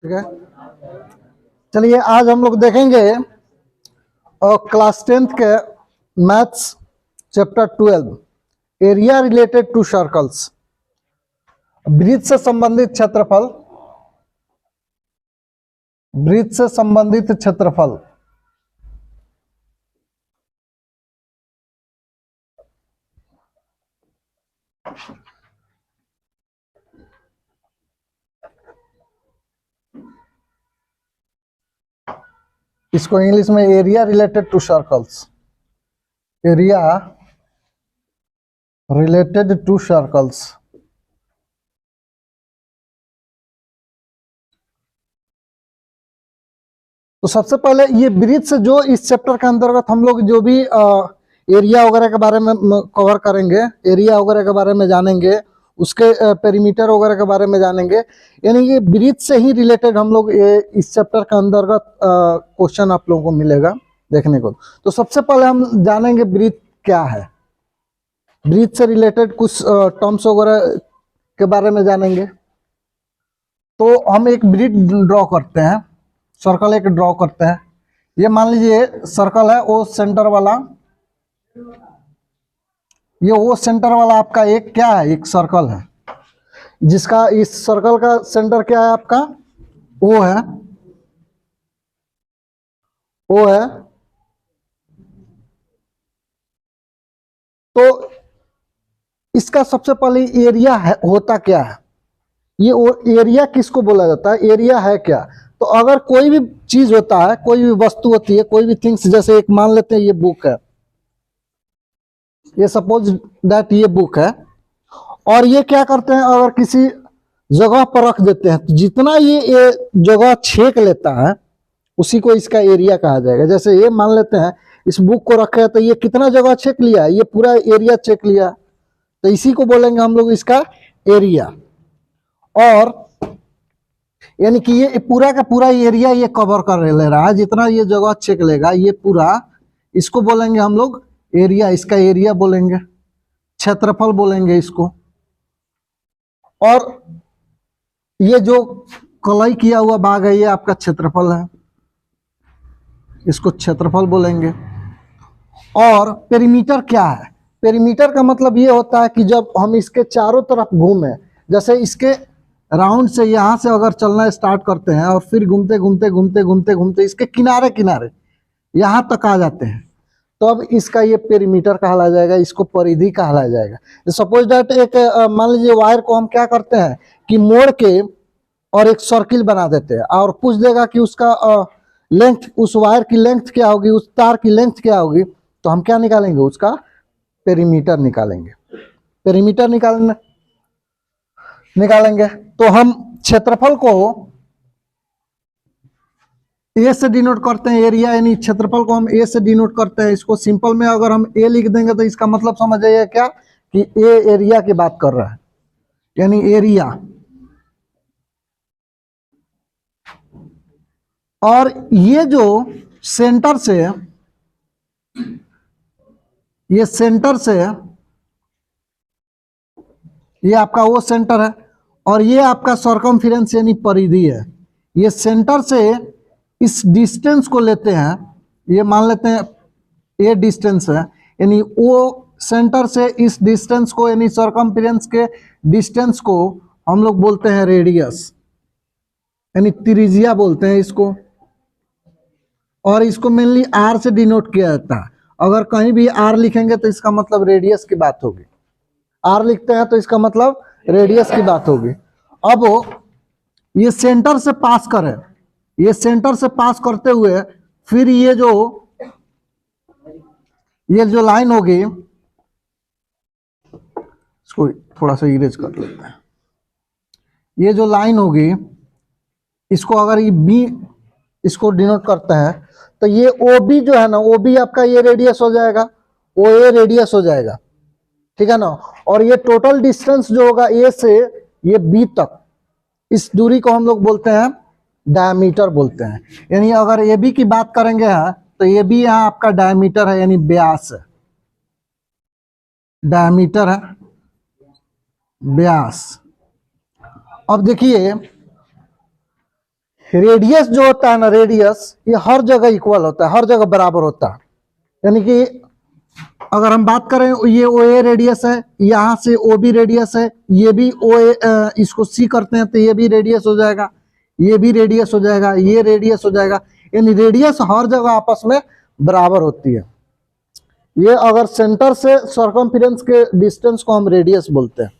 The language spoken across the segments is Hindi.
ठीक है। चलिए आज हम लोग देखेंगे क्लास 10th के maths chapter 12 area related to circles, वृत्त से संबंधित क्षेत्रफल, वृत्त से संबंधित क्षेत्रफल। इसको इंग्लिश में area related to circles, area related to circles. तो सबसे पहले ये वृत्त से जो इस चैप्टर के अंतर्गत हम लोग जो भी एरिया वगैरह के बारे में कवर करेंगे, एरिया वगैरह के बारे में जानेंगे, उसके पेरीमीटर वगैरह के बारे में जानेंगे, यानी ये वृत्त से ही रिलेटेड हम लोग इस चैप्टर के अंतर्गत क्वेश्चन आप लोगों को मिलेगा देखने को। तो सबसे पहले हम जानेंगे वृत्त क्या है, वृत्त से रिलेटेड कुछ टर्म्स वगैरह के बारे में जानेंगे। तो हम एक वृत्त ड्रॉ करते हैं, सर्कल एक ड्रॉ करते हैं। ये मान लीजिए सर्कल है, ओ सेंटर वाला, ये ओ सेंटर वाला आपका एक क्या है, एक सर्कल है, जिसका इस सर्कल का सेंटर क्या है आपका, ओ है, ओ है। तो इसका सबसे पहले एरिया है, होता क्या है, ये एरिया किसको बोला जाता है, एरिया है क्या। तो अगर कोई भी चीज होता है, कोई भी वस्तु होती है, कोई भी थिंग्स, जैसे एक मान लेते हैं ये बुक है, ये सपोज दैट ये बुक है, और ये क्या करते हैं, अगर किसी जगह पर रख देते हैं तो जितना ये जगह छेक लेता है उसी को इसका एरिया कहा जाएगा। जैसे ये मान लेते हैं इस बुक को रखे हैं तो ये कितना जगह छेक लिया, ये पूरा एरिया चेक लिया, तो इसी को बोलेंगे हम लोग इसका एरिया। और यानी कि ये पूरा का पूरा एरिया ये कवर कर ले रहा है, जितना ये जगह चेक लेगा ये पूरा, इसको बोलेंगे हम लोग एरिया, इसका एरिया बोलेंगे, क्षेत्रफल बोलेंगे इसको। और ये जो कलई किया हुआ भाग है ये आपका क्षेत्रफल है, इसको क्षेत्रफल बोलेंगे। और पेरीमीटर क्या है, पेरीमीटर का मतलब ये होता है कि जब हम इसके चारों तरफ घूमें, जैसे इसके राउंड से यहाँ से अगर चलना स्टार्ट करते हैं और फिर घूमते घूमते घूमते घूमते घूमते इसके किनारे किनारे यहाँ तक आ जाते हैं, तो अब इसका ये पेरीमीटर कहलाया जाएगा, इसको परिधि कहलाया जाएगा। सपोज दैट एक मान लीजिए वायर को हम क्या करते हैं कि मोड़ के और एक सर्किल बना देते हैं, और पूछ देगा कि उसका लेंथ, उस वायर की लेंथ क्या होगी, उस तार की लेंथ क्या होगी, तो हम क्या निकालेंगे, उसका पेरीमीटर निकालेंगे, पेरीमीटर निकालेंगे। तो हम क्षेत्रफल को ए से डिनोट करते हैं, एरिया यानी क्षेत्रफल को हम ए से डिनोट करते हैं। इसको सिंपल में अगर हम ए लिख देंगे तो इसका मतलब समझ जाइए क्या कि ए एरिया की बात कर रहा है, यानी एरिया। और ये जो सेंटर से, ये सेंटर से, ये आपका वो सेंटर है, और ये आपका सर्कमफिरेंस यानी परिधि है। ये सेंटर से इस डिस्टेंस को लेते हैं, ये मान लेते हैं ये डिस्टेंस है, यानी वो सेंटर से इस डिस्टेंस को, यानी सर्कमफिरेंस के डिस्टेंस को हम लोग बोलते हैं रेडियस, यानी त्रिज्या बोलते हैं इसको। और इसको मेनली आर से डिनोट किया जाता है। अगर कहीं भी आर लिखेंगे तो इसका मतलब रेडियस की बात होगी, आर लिखते हैं तो इसका मतलब रेडियस की बात होगी। अब ये सेंटर से पास करे, ये सेंटर से पास करते हुए फिर ये जो लाइन होगी, इसको थोड़ा सा इरेज कर लेते हैं, ये जो लाइन होगी इसको अगर ये बी इसको डिनोट करते हैं तो ये ओ बी जो है ना, ओ बी आपका ये रेडियस हो जाएगा, ओ ए रेडियस हो जाएगा, ठीक है ना। और ये टोटल डिस्टेंस जो होगा ए से ये बी तक, इस दूरी को हम लोग बोलते हैं डायमीटर बोलते हैं। यानी अगर ए बी की बात करेंगे यहाँ तो ये भी यहाँ आपका डायमीटर है, यानी व्यास है, डायमीटर है, व्यास। अब देखिए रेडियस जो होता है ना, रेडियस ये हर जगह इक्वल होता है, हर जगह बराबर होता है। यानी कि अगर हम बात करें, ये ओ ए रेडियस है, यहां से ओ बी रेडियस है, ये भी ओ ए, इसको सी करते हैं तो ये भी रेडियस हो जाएगा, ये भी रेडियस हो जाएगा, ये रेडियस हो जाएगा। यानी रेडियस हर जगह आपस में बराबर होती है। ये अगर सेंटर से सर्कमफेरेंस के डिस्टेंस को हम रेडियस बोलते हैं।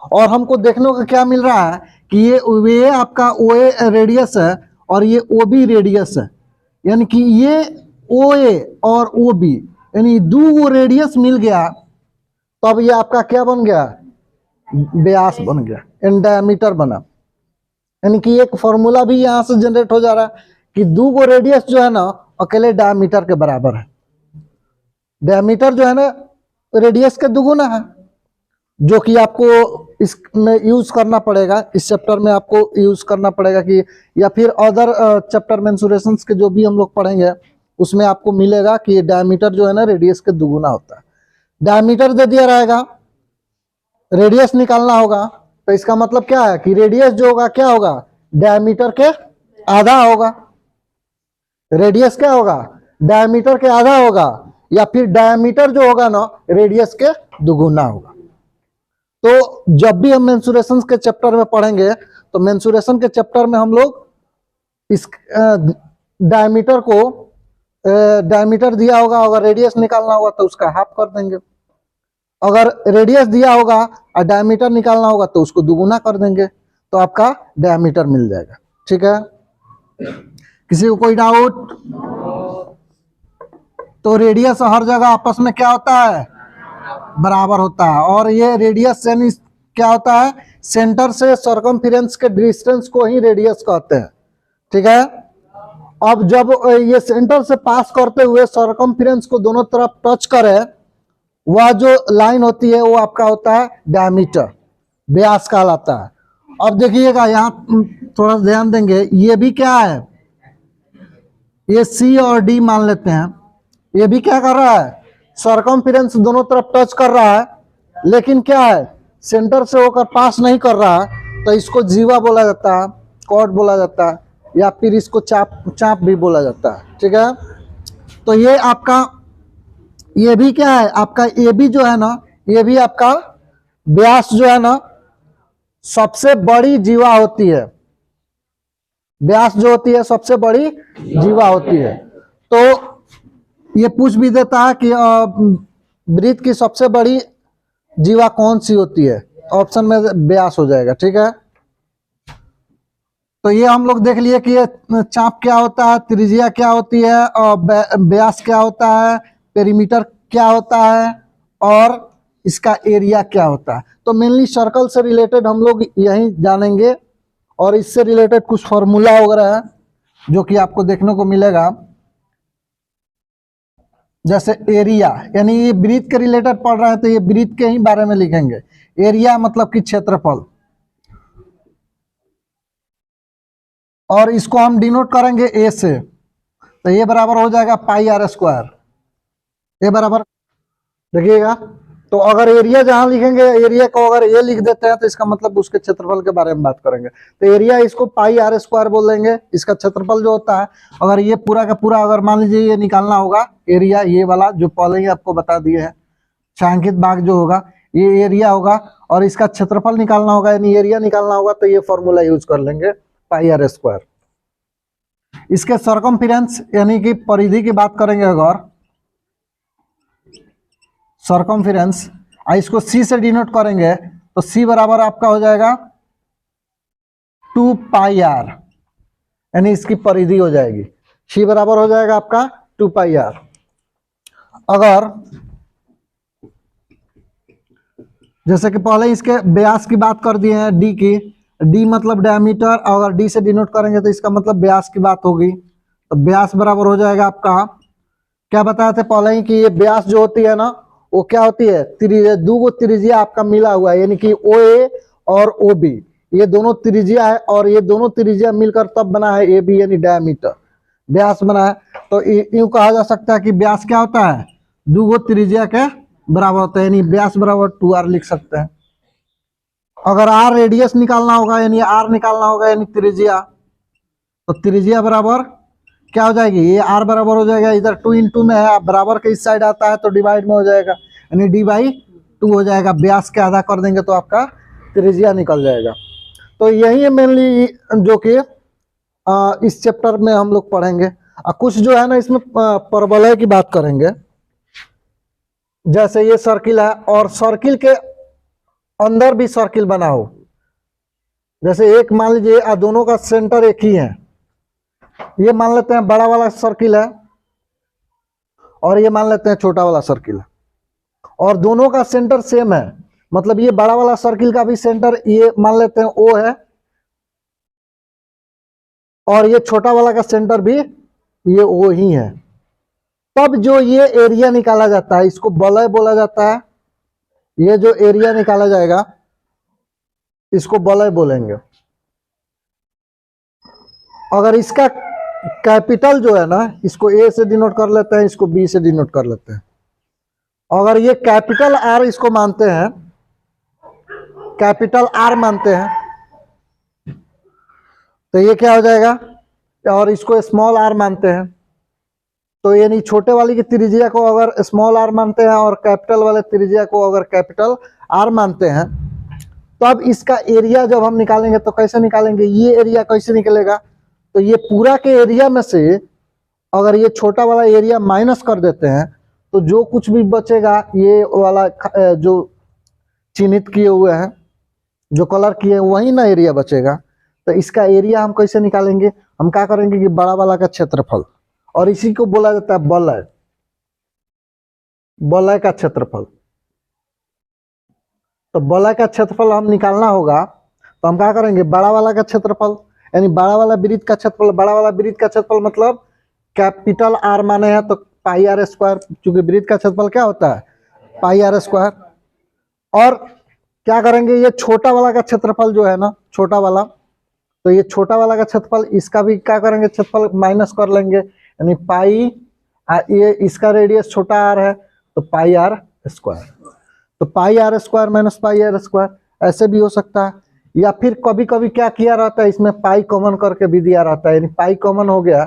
और हमको देखने को क्या मिल रहा है कि ये आपका ओ ए रेडियस है और ये ओ बी रेडियस है। यानी कि ये ओ ए और ओ बी यानी दो रेडियस मिल गया, तब ये आपका क्या बन गया, व्यास बन गया, इन डायमीटर बना। यानी कि एक फॉर्मूला भी यहां से जनरेट हो जा रहा है कि दो गो रेडियस जो है ना अकेले डायमीटर के बराबर है। डायमीटर जो है ना रेडियस के दुगुना है, जो कि आपको इसमें यूज करना पड़ेगा, इस चैप्टर में आपको यूज करना पड़ेगा कि, या फिर अदर चैप्टर मेंसुरेशंस के जो भी हम लोग पढ़ेंगे उसमें आपको मिलेगा कि ये डायमीटर जो है ना रेडियस के दुगुना होता है। डायमीटर दे दिया रहेगा, रेडियस निकालना होगा, तो इसका मतलब क्या है कि रेडियस जो होगा क्या होगा, डायमीटर के आधा होगा। रेडियस क्या होगा, डायमीटर के आधा होगा, या फिर डायमीटर जो होगा ना रेडियस के दुगुना होगा। तो जब भी हम मेंसुरेशन के चैप्टर में पढ़ेंगे तो मेंसुरेशन के चैप्टर में हम लोग इस डायमीटर को, डायमीटर दिया होगा, अगर रेडियस निकालना होगा तो उसका हाफ कर देंगे। अगर रेडियस दिया होगा और डायमीटर निकालना होगा तो उसको दुगुना कर देंगे, तो आपका डायमीटर मिल जाएगा। ठीक है, किसी को कोई डाउट? तो रेडियस हर जगह आपस में क्या होता है, बराबर होता है। और ये रेडियस यानी क्या होता है, सेंटर से सर्कमफेरेंस के डिस्टेंस को ही रेडियस कहते हैं। ठीक है, अब जब ये सेंटर से पास करते हुए सर्कमफेरेंस को दोनों तरफ टच करे, वह जो लाइन होती है वो आपका होता है डायमीटर, व्यास कहलाता है। अब देखिएगा यहाँ थोड़ा ध्यान देंगे, ये भी क्या है, ये सी और डी मान लेते हैं, ये भी क्या कर रहा है, सर्कमफेरेंस दोनों तरफ टच कर रहा है, लेकिन क्या है, सेंटर से होकर पास नहीं कर रहा है, तो इसको जीवा बोला जाता है, कॉर्ड बोला जाता है, या फिर इसको चाप भी बोला जाता है। ठीक है, तो ये आपका, ये भी क्या है आपका, ये भी जो है ना, ये भी आपका व्यास जो है ना सबसे बड़ी जीवा होती है। व्यास जो होती है सबसे बड़ी जीवा होती है। तो ये पूछ भी देता है कि वृत्त की सबसे बड़ी जीवा कौन सी होती है, ऑप्शन में व्यास हो जाएगा। ठीक है, तो ये हम लोग देख लिए कि ये चाप क्या होता है, त्रिज्या क्या होती है, और व्यास क्या होता है, पेरीमीटर क्या होता है, और इसका एरिया क्या होता है। तो मेनली सर्कल से रिलेटेड हम लोग यही जानेंगे, और इससे रिलेटेड कुछ फॉर्मूला वगैरह है जो कि आपको देखने को मिलेगा। जैसे एरिया, यानी ये वृत्त के रिलेटेड पढ़ रहे हैं तो ये वृत्त के ही बारे में लिखेंगे। एरिया मतलब कि क्षेत्रफल, और इसको हम डिनोट करेंगे ए से, तो ये बराबर हो जाएगा पाई आर स्क्वायर। ये बराबर, देखिएगा, तो अगर एरिया जहां लिखेंगे, एरिया को अगर ये लिख देते हैं तो इसका मतलब उसके क्षेत्रफल के बारे में बात करेंगे। तो एरिया इसको पाई आर स्क्वायर बोल देंगे, इसका क्षेत्रफल जो होता है, अगर ये पूरा का पूरा, अगर मान लीजिए ये निकालना होगा एरिया, ये वाला जो पहले ही आपको बता दिए हैं, छायांकित भाग जो होगा ये एरिया होगा, और इसका क्षेत्रफल निकालना होगा यानी एरिया निकालना होगा, तो ये फॉर्मूला यूज कर लेंगे पाई आर स्क्वायर। इसके सर्कमफेरेंस यानी कि परिधि की बात करेंगे, अगर सर्कमफेरेंस इसको सी से डिनोट करेंगे तो सी बराबर आपका हो जाएगा 2 पाई आर, यानी इसकी परिधि हो जाएगी, सी बराबर हो जाएगा आपका 2 पाई आर। अगर जैसे कि पहले इसके व्यास की बात कर दिए हैं, डी की, डी मतलब डायमीटर, अगर डी से डिनोट करेंगे तो इसका मतलब व्यास की बात होगी। तो व्यास बराबर हो जाएगा आपका, क्या बताए थे पहले ही कि ये व्यास जो होती है ना वो क्या होती है, दो गो त्रिज्या आपका मिला हुआ है, यानी कि ओ ए और ओ बी, ये दोनों त्रिज्या है, और ये दोनों त्रिज्या मिलकर तब बना है ए बी, यानी डायमीटर, व्यास बना है। तो यूं कहा जा सकता है कि व्यास क्या होता है, दो गो त्रिज्या के बराबर होता है, यानी व्यास बराबर 2r लिख सकते हैं। अगर आर रेडियस निकालना होगा, यानी आर निकालना होगा यानी त्रिज्या, तो त्रिज्या बराबर क्या हो जाएगी, ये r बराबर हो जाएगा, इधर 2 × में है, आप बराबर के इस साइड आता है तो डिवाइड में हो जाएगा, यानी d/2 हो जाएगा। व्यास के आधा कर देंगे तो आपका त्रिज्या निकल जाएगा। तो यही है मेनली जो कि इस चैप्टर में हम लोग पढ़ेंगे। कुछ जो है ना इसमें परवलय की बात करेंगे। जैसे ये सर्किल है और सर्किल के अंदर भी सर्किल बना हो, जैसे एक मान लीजिए दोनों का सेंटर एक ही है, ये मान लेते हैं बड़ा वाला सर्किल है और ये मान लेते हैं छोटा वाला सर्किल है, और दोनों का सेंटर सेम है, मतलब ये बड़ा वाला सर्किल का भी सेंटर ये मान लेते हैं O है और ये छोटा वाला का सेंटर भी ये O ही है। तब जो ये एरिया निकाला जाता है इसको वलय बोला जाता है। ये जो एरिया निकाला जाएगा इसको वलय बोलेंगे। अगर इसका कैपिटल जो है ना इसको A से डिनोट कर लेते हैं, इसको B से डिनोट कर लेते हैं। अगर ये कैपिटल R इसको मानते हैं, कैपिटल R मानते हैं, तो ये क्या हो जाएगा, और इसको स्मॉल r मानते हैं, तो यानी छोटे वाली की त्रिज्या को अगर स्मॉल r मानते हैं और कैपिटल वाले त्रिज्या को अगर कैपिटल R मानते हैं, तो अब इसका एरिया जब हम निकालेंगे तो कैसे निकालेंगे, ये एरिया कैसे निकलेगा, तो ये पूरा के एरिया में से अगर ये छोटा वाला एरिया माइनस कर देते हैं तो जो कुछ भी बचेगा ये वाला जो चिन्हित किए हुए हैं, जो कलर किए हैं वही ना एरिया बचेगा। तो इसका एरिया हम कैसे निकालेंगे, हम क्या करेंगे कि बड़ा वाला का क्षेत्रफल, और इसी को बोला जाता है वलय, वलय का क्षेत्रफल। तो वलय का क्षेत्रफल हम निकालना होगा तो हम क्या करेंगे, बड़ा वाला का क्षेत्रफल यानी बड़ा वाला वृत्त का क्षेत्रफल, बड़ा वाला वृत्त का क्षेत्रफल मतलब कैपिटल R माने हैं तो πr², चूंकि वृत्त का क्षेत्रफल क्या होता है πr²। और क्या करेंगे, ये छोटा वाला का क्षेत्रफल जो है ना, छोटा वाला, तो ये छोटा वाला का क्षेत्रफल इसका भी क्या करेंगे, क्षेत्रफल माइनस कर लेंगे, यानी पाई, ये इसका रेडियस छोटा r है तो πr², तो πr² माइनस πr², ऐसे भी हो सकता है। या फिर कभी कभी क्या किया रहता है, इसमें पाई कॉमन करके भी दिया रहता है, यानी पाई कॉमन हो गया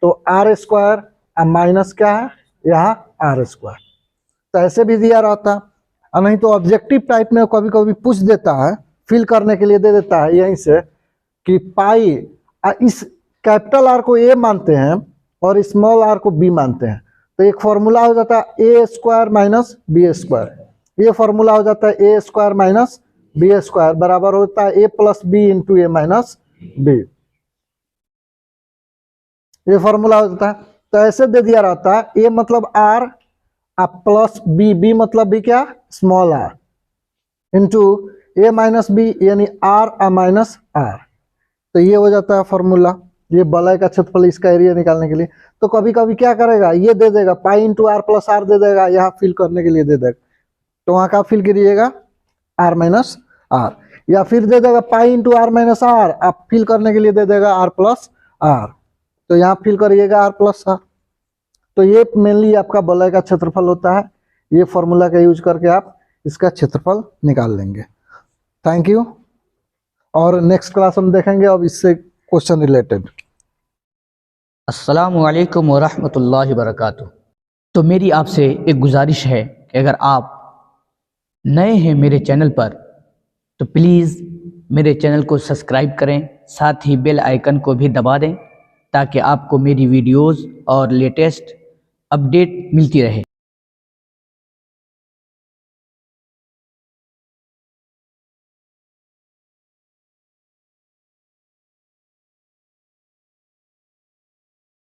तो r² माइनस क्या है यहाँ r², तो ऐसे भी दिया रहता है। और नहीं तो ऑब्जेक्टिव टाइप में कभी कभी पूछ देता है, फिल करने के लिए दे देता है यहीं से कि पाई, इस कैपिटल R को A मानते हैं और स्मॉल r को B मानते हैं, तो एक फॉर्मूला हो जाता है A² माइनस B², ये फॉर्मूला हो जाता है A² माइनस B² बराबर होता है A plus B into A minus B, ये फॉर्मूला हो जाता है। तो ऐसे दे दिया रहता है, A मतलब R प्लस B मतलब भी क्या small r into A minus B यानी R माइनस R, तो ये हो जाता है फॉर्मूला, ये वलय का क्षेत्रफल इसका एरिया निकालने के लिए। तो कभी कभी क्या करेगा, ये दे देगा pi into R plus R दे देगा, यहाँ फिल करने के लिए दे देगा, तो वहाँ का फिल करिएगा R माइनस R, या फिर दे देगा pi into R minus R, आप फिल करने के लिए दे देगा R प्लस R, तो यहाँ फिल करिएगा R प्लस R। तो ये मेनली आपका वलय का क्षेत्रफल होता है, ये फॉर्मूला का यूज करके आप इसका क्षेत्रफल निकाल लेंगे। थैंक यू, और नेक्स्ट क्लास हम देखेंगे अब इससे क्वेश्चन रिलेटेड। अस्सलामु अलैकुम वरहमतुल्लाहि वबरकातुहू। तो मेरी आपसे एक गुजारिश है कि अगर आप नए हैं मेरे चैनल पर तो प्लीज़ मेरे चैनल को सब्सक्राइब करें, साथ ही बेल आइकन को भी दबा दें ताकि आपको मेरी वीडियोस और लेटेस्ट अपडेट मिलती रहे।